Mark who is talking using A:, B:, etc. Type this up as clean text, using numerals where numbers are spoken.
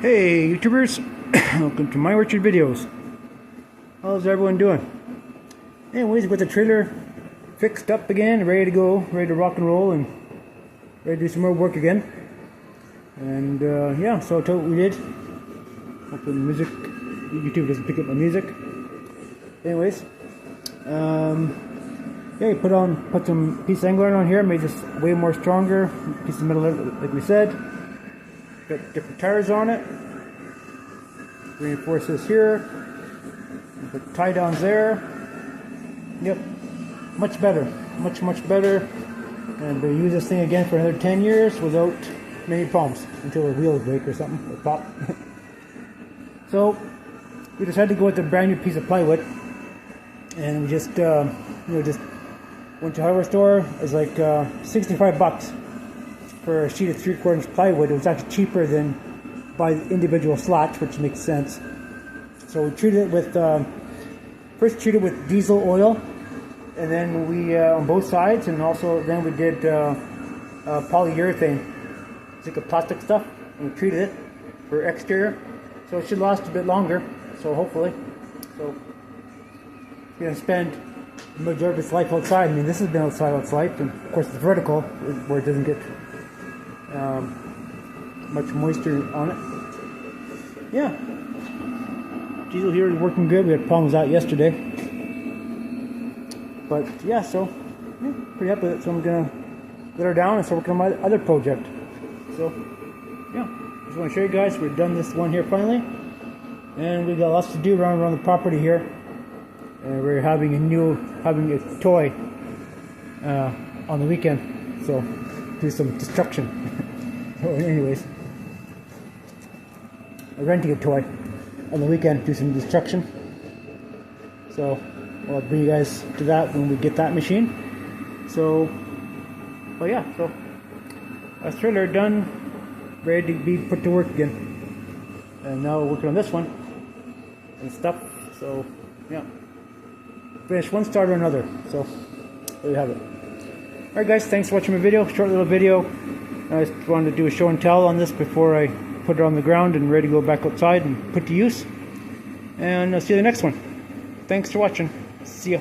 A: Hey YouTubers, welcome to my orchard videos. How's everyone doing? Anyways, with the trailer fixed up again, ready to go, ready to rock and roll, and ready to do some more work again. And yeah, so that's what we did. Hopefully the music, YouTube doesn't pick up my music. Anyways, yeah, you put some piece of angler on here, made this way more stronger. Piece of metal, like we said. Got different tires on it. Reinforce this here. Put tie downs there. Yep, much better, much better. And we'll use this thing again for another 10 years without many problems until the wheels break or something or pop. So we decided to go with a brand new piece of plywood, and we just just went to a hardware store. It's like $65 for a sheet of 3/4 inch plywood. It was actually cheaper than by individual slats, which makes sense. So we treated it with first treated with diesel oil, and then we on both sides, and also then we did polyurethane. It's like a plastic stuff, and we treated it for exterior, so it should last a bit longer. So hopefully, so we're gonna spend the majority of its life outside. I mean, this has been outside all its life, and of course the vertical where it doesn't get much moisture on it. Yeah, diesel here is working good. We had problems out yesterday, but yeah, so yeah, pretty happy with it. So I'm gonna let her down and start working on my other project. So yeah, just want to show you guys we've done this one here finally, and we got lots to do around the property here. And we're having a toy on the weekend, so do some destruction. So anyways, we're renting a toy on the weekend, do some destruction. So I'll bring you guys to that when we get that machine. So, well, yeah, so our trailer done, ready to be put to work again. And now we're working on this one and stuff. So yeah, finish one start or another. So there you have it. Alright guys, thanks for watching my video, short little video. I just wanted to do a show and tell on this before I put it on the ground and ready to go back outside and put to use. And I'll see you in the next one. Thanks for watching. See ya.